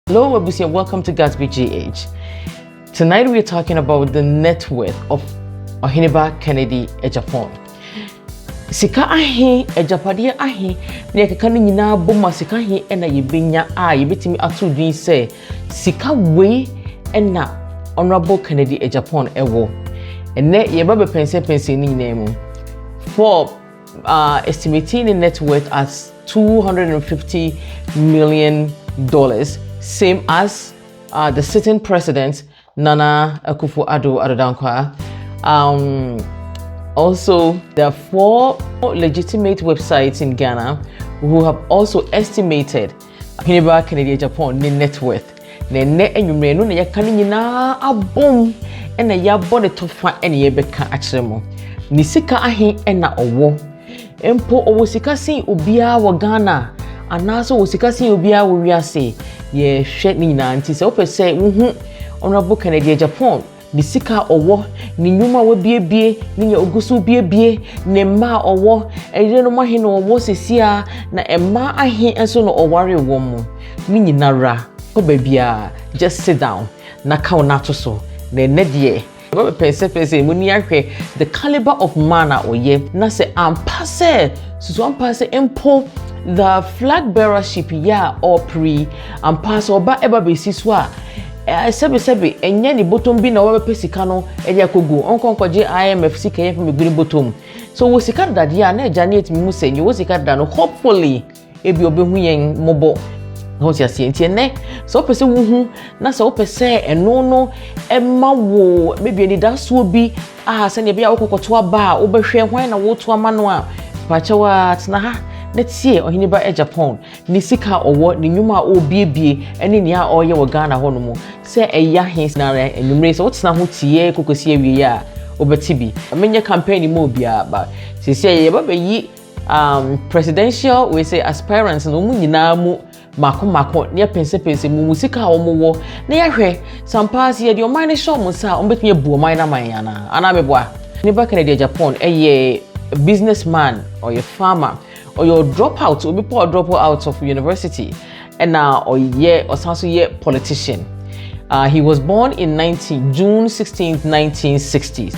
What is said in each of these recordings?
Hello, Abusia. Welcome to Gatsbygh GH. Tonight we are talking about the net worth of Kennedy Agyapong. Sika ahe Agyapade ahe ne keka ne nyina boma sika ahe na yebenya a yebetimi ato din say sika we na Honorable Kennedy Agyapong ewo. Ene yeba be pense ni nyina mu. For estimating the net worth as $250 million, same as the sitting president Nana Akufo-Addo Dankwa. Also, there are 4 legitimate websites in Ghana who have also estimated Kennedy Agyapong net worth. Ne enyumre no na yakane nyina abom na yabɔ the tofa na yebeka akyeremo. Ni sika ahe na owo. Empo owo sika sin obia wo Ghana anaso wo sika sin obia wo wiase ye hwe ni nyina nti se opese wuhu Honorable Kennedy Agyapong ni sika owo ni nyuma wo biebie ni nya ogusu biebie ne ma owo eye no mahe no owo sesia na ema ahe enso no oware wo mu ni nyina ra ko babia just sit down na ka ona to so na ne de pense mu ni ahwe the caliber of man a oye na se ampase so ampase empo the flag bearership ya or pre ampase oba eba besi so a sebe enye ni bottom bi na wo be sika no e dia kogu onkonkoje IMF sika ye fam gbiri bottom so wo sika dade a na ejanet mi mu se nyi wo sika dade no hopefully ebi obehu yen mobo no tia sientie ne so pese wuhu na so pese eno no emma wo maybe ni daso bi se ne bia wo kokoto aba wo behwe hwan na wo to ama no a pachawa tna ha na tie Ohiniba Agyapong ni sika owo ni nyuma obiebie ene ni a oye wo Ghana ho no mu se eya hins na enumre so wotena ho tie kokosi awie a obeti bi menye campaign mo bia ba sisi ye ba yi presidential we say aspirants no mu nyina mu mako ne pense mu sika wo mo wo na ye hwe sampasi ye de o man show mo sa o betumi ebu o man na man yana ana meboa Ohiniba Kennedy Agyapong eye businessman or a farmer or your dropout or before drop out of university and now or also a politician. He was born in June 16, 1960.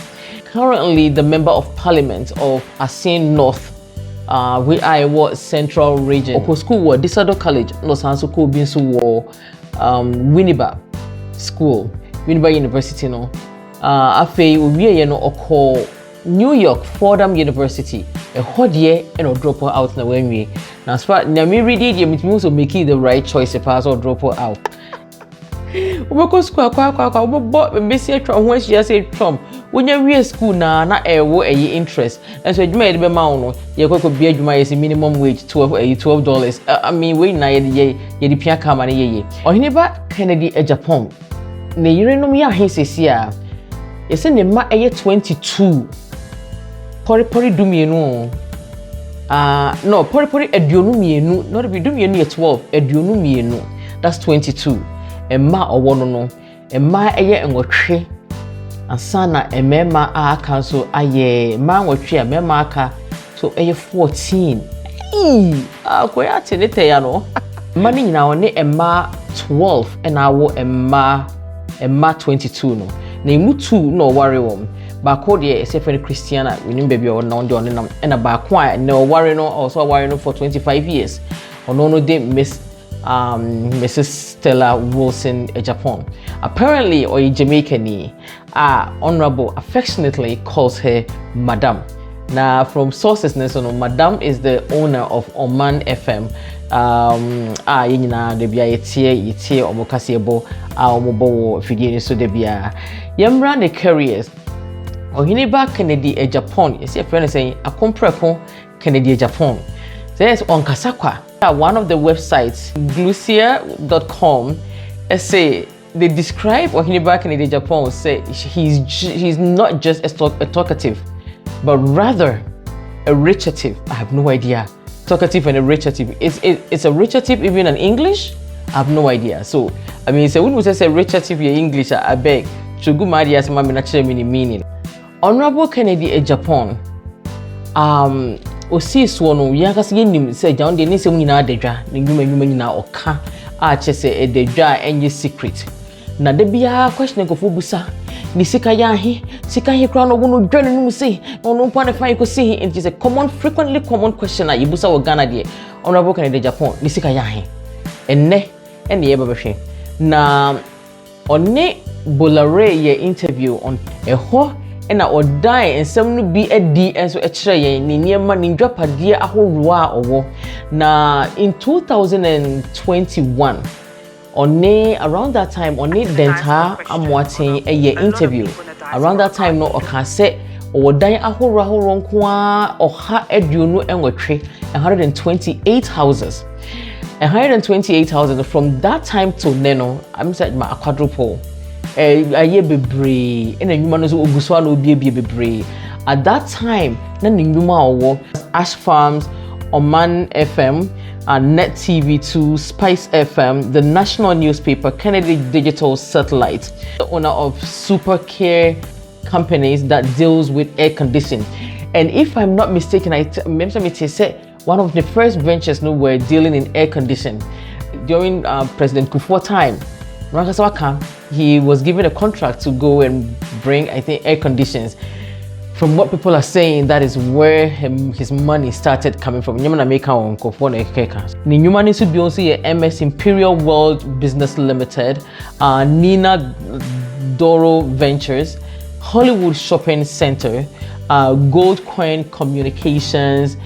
Currently the member of parliament of Asin North, where I was Central Region. Oko school was Disado College, Los Angeles ko binsu war Winneba School, Winneba University no. Afei we no oko New York Fordham University. A hot year and or drop her out na when we now spot na me read it you so make the right choice if pass or drop her out. Ubeko school kwa ubo besi Trump when she say Trump when you school na wo interest and so adwuma ye be ma no ye kwakwa bia adwuma ye minimum wage $12. I mean we na ye di pia kama na ye Ohiniba Kennedy Agyapong ne yirenom ya ahesesi a ye se ne ma 22 Pori dumienu no pori aduonu mienu not be dumienu ye 12 aduonu mienu that's 22 emma owono no emma eye enwotwe ansana emema aka so aye ma nwotwe emema aka so eye 14 akoya tenete ya no emma ni nyina one emma 12 na wo emma 22 no na emu 2 no worry wom Bako de Stephen Christiana, we know baby or non don and a bakwa no worry no also worry no for 25 years. Or no de Mrs. Stella Wilson Agyapong. Apparently or Jamaican Honorable affectionately calls her Madam. Now from sources no Madam is the owner of Oman FM. Yina de bia yetie omokasiebo omobo fidie so de bia. Yemra the careers Ohiniba Kennedy Agyapong, you see a friend saying, a compreko Kennedy Agyapong. There's on Kasakwa, one of the websites, glucia.com, say they describe Ohiniba Kennedy Agyapong, say he's not just a talkative, but rather a recitative. I have no idea. Talkative and a recitative. It's a recitative even in English? I have no idea. So, I mean, so when we say recitative in English, I beg. Chugu Marias Mami naturally meaning. Honorable Kennedy Agyapong, osi so no yakase yenim se John de ne se nyina adedwa ne nwuma nyina oka chese de dwa enye secret na de bia question ko busa ni sika ya he kra no wono dwane no say no no pa na fine ko see it is a frequently common question na yibusa wo Ghana de Honorable Kennedy Agyapong ni sika ya he enne ye babehwe na onne Bolare ye interview on eho na odai ensem no bi edi enso ekire ye ni niema ni dwapade ahoroa owo na in 2021 onne around that time onne denta amwaten ye interview around that time no okase odan ahoroa nkoa oha eduonu enwetwe 128 houses 128 houses from that time to now I'm said my quadruple aye bebre ena nyuma no so oguswa na obi bebre at that time na nyuma owo Ash Farms, Oman FM, Net TV2, Spice FM, the national newspaper, Kennedy Digital Satellite, the owner of Super Care companies that deals with air conditioning. And if I'm not mistaken, I remember me to say one of the first ventures no were dealing in air conditioning during President Kufuor time. He was given a contract to go and bring, I think, air conditions. From what people are saying, that is where his money started coming from. Nyama na meka on Kufuor na ekeka. Ni nyuma ni su bi onso ye MS Imperial World Business Limited, Nina Doro Ventures, Hollywood Shopping Center, Gold Coin Communications,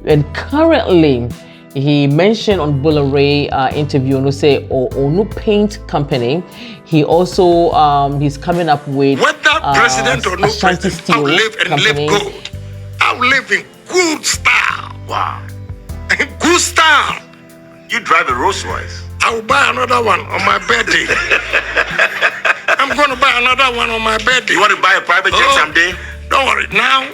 and currently he mentioned on Bolare interview no say Onu Paint Company. He also he's coming up with whether president or no president, I'll live and live good. I'll live in good style. Wow. Good style. You drive a Rolls Royce. I'll buy another one on my birthday. I'm going to buy another one on my birthday. You want to buy a private jet someday? Don't worry. Now,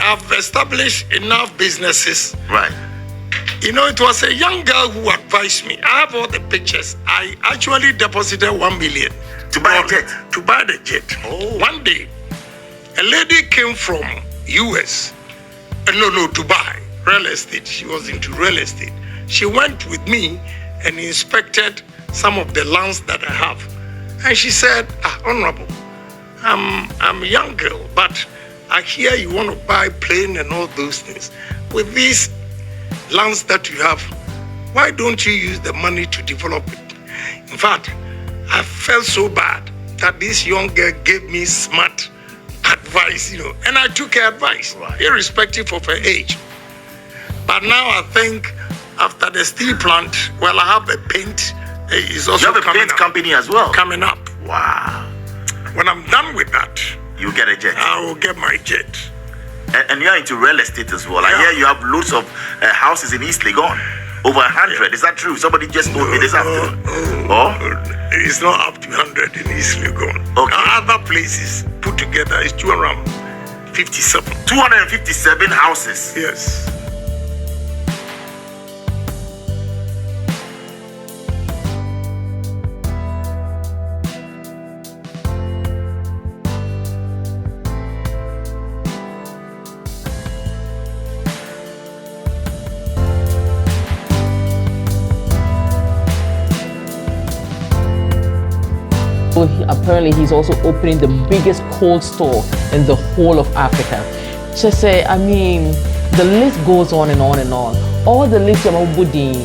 I've established enough businesses. Right. You know, it was a young girl who advised me. I have all the pictures. I actually deposited 1 million. To buy a jet? To buy the jet. Oh. One day, a lady came from US. No, Dubai. Real estate. She was into real estate. She went with me and inspected some of the lands that I have. And she said, Honorable, I'm a young girl, but I hear you want to buy plane and all those things. With these lands that you have, why don't you use the money to develop it? In fact, I felt so bad that this young girl gave me smart advice, and I took her advice, irrespective of her age. But now I think after the steel plant, well, I have a paint. Is also you have a paint company as well? Coming up. Wow. When I'm done with that, you get a jet. I will get my jet. And you're into real estate as well. Yeah. I hear you have loads of houses in East Legon. Over 100. Yeah. Is that true? Somebody just told me this afternoon. It's not up to 100 in East Legon. Okay. Other places put together is 257. 257 houses? Yes. Apparently, he's also opening the biggest cold store in the whole of Africa. Just say, I mean, the list goes on and on and on. All the lists about Budin,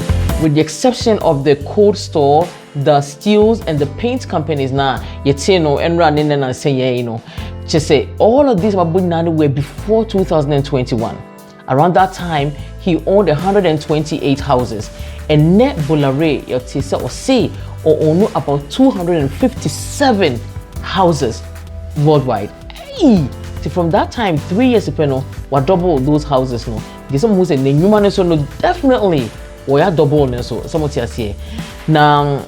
with the exception of the cold store, the steels, and the paint companies now, Yetino and running and saying, just say, all of these about Budin were before 2021. Around that time, he owned 128 houses. And net Bolare, Yotisa or say, or own about 257 houses worldwide. Hey! So from that time, 3 years ago, we double those houses. No, there's some who say the human so no definitely we are double. So some of you say now.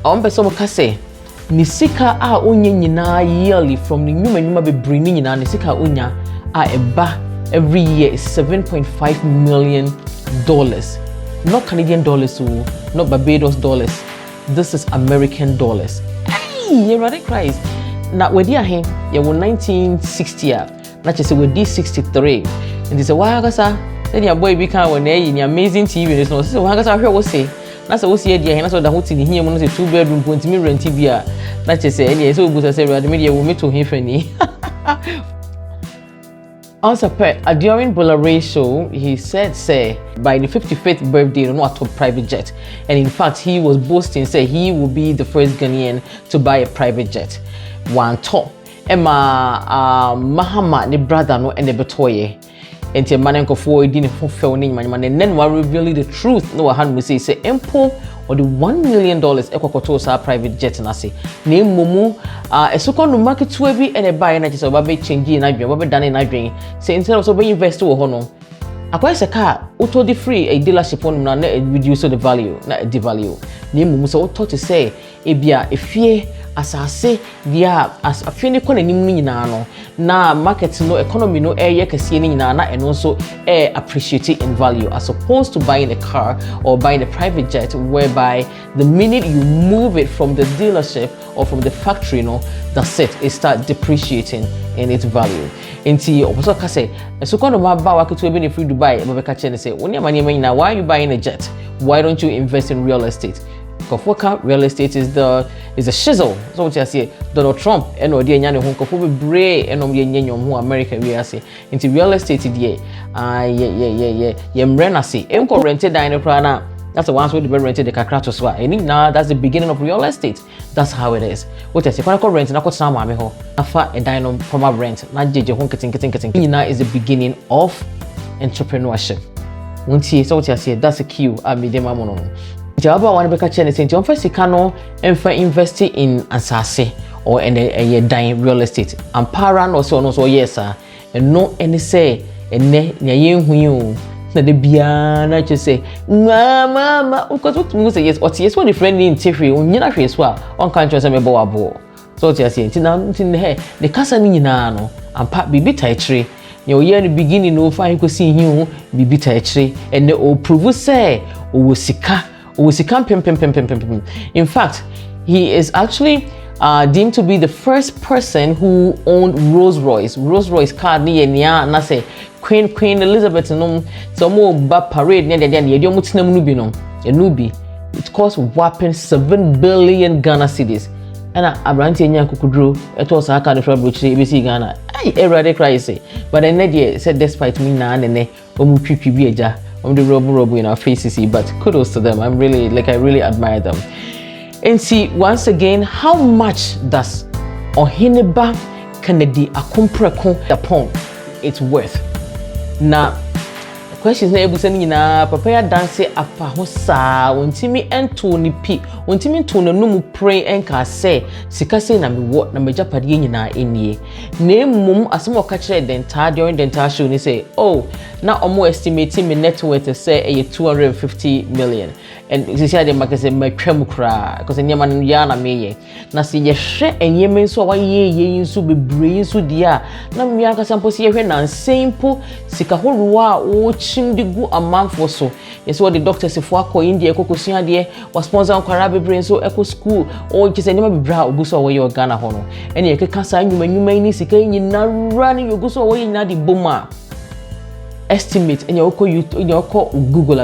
I want person to say nisika a onye nyina yearly from the human be bringing nyina nisika onya a eba every year is $7.5 million. Not Canadian dollars, so not Barbados dollars. This is American dollars. Hey, you're right, Christ. Now, we're here, you were 1960, not just with D63. And they say, why, Gasa? Then your boy became one day in amazing TV. So, why, Gasa, I heard what say na say wo see dia na so da ho ti ni hia mu no say 2 bedroom pontimi rent bi a na che say ene say obu say ready me dia wo meto he fani. Also, during Bolaray show, he said, by the 55th birthday, no, at a private jet. And in fact, he was boasting, say he will be the first Ghanaian to buy a private jet. One top. Emma Mahama, the brother, no, and the betoye. And the man and for didn't fulfill man, and then while revealing the truth, no, hand we say, Empo or the $1 million Ekokotosa private jet, and I say, name Mumu, a second market to be and a buy and I just about changing I dream, done in I dream. Say instead of so being investor or honor. Acquires a car, auto the free a dealership on reduce the value, not a devalue. Name Mumu so taught to say, Ebia, a fear. As I say, dia as a few ni ni no na market no economy no air kesi ni na and also air appreciating in value as opposed to buying a car or buying a private jet whereby the minute you move it from the dealership or from the factory, no, that's it start depreciating in its value. Inti also ka say so kono ma ba wa keto be free Dubai e be ka che ne say woni amane man na why are you buying a jet? Why don't you invest in real estate? Kofoka real estate is a shizzle. So what you say Donald Trump and odi enya ne ho kofo be bre and om ye nyanyom ho America we say into real estate die ye mrena say enko rented dine pra na that's the ones who be rented the kakra to so and now that's the beginning of real estate. That's how it is. What you say when I go rent na ko tsama me ho afa e dine from rent na jeje ho kitin now is the beginning of entrepreneurship. Won't so what you say that's a cue me dem amono. Jawaba one beka chene senti on first no emfa invest in ansase or a dying real estate and para no so yes sir and no any say ene nya yenhu na de bia na che say mama because what you say yes what the friend in tefri onyina hwe so a on kan che say me bo abo so what you say nti he the kasa ni nyina no ampa bibi taichire ne oye no beginning no fa ko si hi bibi taichire ene o prove say o sika. In fact, he is actually deemed to be the first person who owned Rolls Royce car ni enia na say Queen Elizabeth no so mo ba parade ni de ye dio mutinam no bi no enubi it cost whopping 7 billion Ghana cedis and abranti enya kokudro eto sa aka de fabrochi ebesi Ghana ai erade cry say but then they said despite me na ne omu twipi bi eja the robo in our faces, but kudos to them. I really admire them. And see, once again, how much does Ohineba Kennedy Agyapong it's worth? Now, the question is, na sending na prepare dance apa hosa wontimi ento ni pi wontimi to na numu pray enka say sika say na me what na me japade nyina enie na emum asem o ka kire dental during dental show ni say oh na omo estimating me net worth say 250 million and this year the market say matwam kra because nyema no ya na meye na se ye hwe enyeme nso wa ye nso bebre nso dia na me aka sampo se ye hwe na simple sika horuwa o chimdigu amanfo so yes what the doctor say for akọ India ekokosua de was sponsor nkwara bebre nso eko school o kise nyema bebra oguso wo ye Ghana ho no ene ye keka sa nyuma ni sika nyina rani oguso wo ye nyina di boma estimate in your Google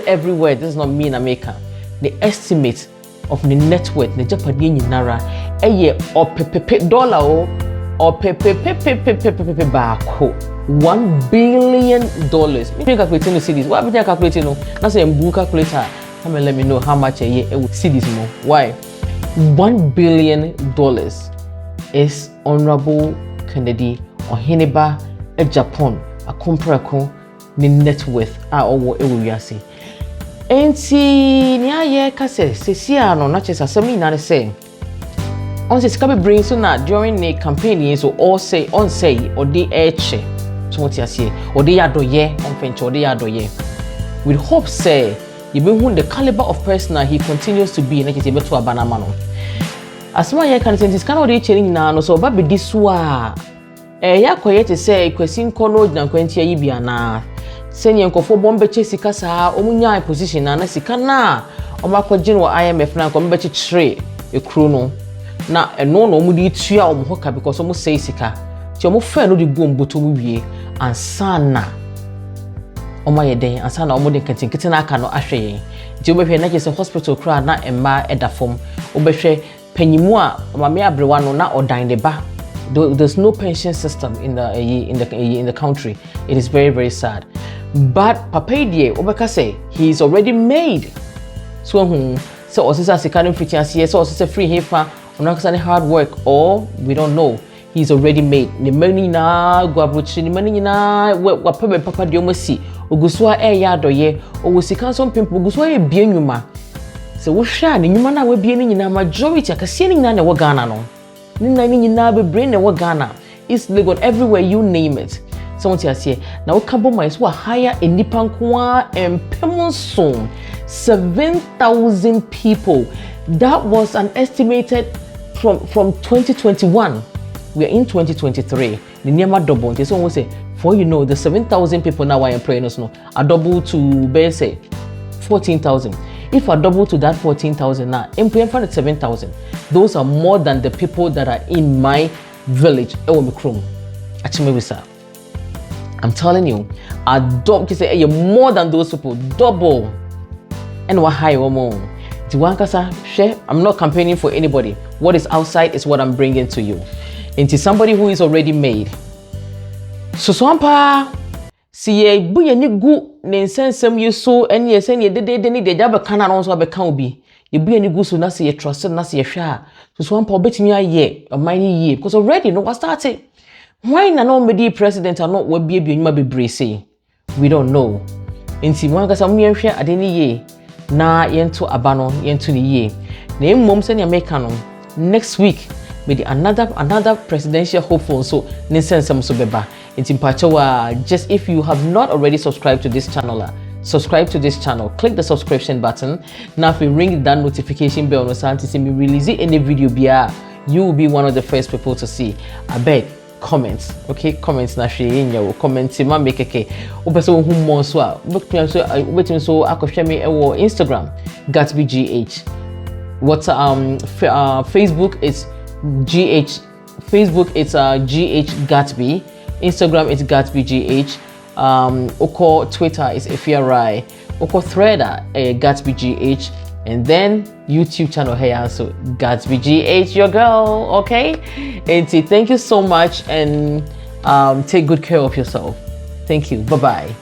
everywhere. This is not me in America. The estimate of the net worth the Japanese naira or dollar or back $1 billion. Me calculating the cities. Why am I calculating? No, that's a book calculator. Come and let me know how much a year it would see this more. Why? $1 billion is Honorable Kennedy Agyapong. A comprako ni net worth owo ewiase enti ni aye ka se sesia no na chesa sami na say on se ska be bring so na during the campaign so all say on say odi eche so what you say odi yadoye on fench odi yadoye with hope say you be who the caliber of person he continues to be na kete beto abanama no asma ye kan sentis kan odi eche ni na no so ba be disua ya koye te say kwesi nkono na kwantia yi bia na senye nkofo bombe che sika saa omunya position na sika na omakogin wo IMF na ko mbeche chire ekru no na eno no omudi tua omhoka because omo say sika ti omo fa no di gomboto mu wie ansana Oma ye den ansa na omo de nketenkete na aka no ahwe yen nti obehwe na je se hospital kra na emma edafom obehwe panyimu a mame abrewa no na odan de ba. There's no pension system in the country. It is very, very sad. But papa die obeka say he is already made. So osisa sekano fitiansie so osisa free hefa onakasa hard work or we don't know. He's already made. Ni mani na gwabruchi ni mani na wa papa de omasi ogusua ya doye owusika so pimpo ogusua ye bie nwuma. Se wo hwa ni nwuma na we bie ni nyina majority akasie ni nyina na wo Ghana no. Nina ni nyina be brain na wo Ghana. East Legon everywhere you name it. Someone tells you now we can bomb is what higher in Nipankwa and Pemonson 7,000 people. That was an estimated from 2021. We are in 2023. The near double. So someone say, for you know, the 7,000 people now are employing us now are double to say 14,000. If I double to that 14,000 now, employing for 7,000. Those are more than the people that are in my village. I'm telling you, you say you're more than those people, double. And what high or more. I'm not campaigning for anybody. What is outside is what I'm bringing to you. Into somebody who is already made. So swampa si ye bu ye ni gu ne nsensem ye so ene ye sen ye de ni de jaba kana no so abeka obi. Ye bu ye ni gu so na se ye trust na se ye hwa. So swampa obetimi aye omani ye because already no was started. Why na no medi president are not we bie nyuma bebre say? We don't know. Nti mwanga mu yenhwe ade ni ye na yento abano yento ni ye. Na emmom se ne America no next week with another presidential hopeful so nisensem so beba. Nti mpachowa just if you have not already subscribed to this channel, subscribe to this channel, click the subscription button. Now if you ring that notification bell no santi see me release any video bia, you will be one of the first people to see. I beg comments, okay? Comments na share in your comments ma make keke. Opeso hu mo so a wetin so akohwe me ewo Instagram Gatsbygh. What's Facebook is GH Facebook it's GH Gatsby. Instagram it's Gatsbygh. Oko Twitter is Efiarai. Oko Threader Gatsbygh. And then YouTube channel here so Gatsbygh your girl, okay? And thank you so much and take good care of yourself. Thank you. Bye-bye.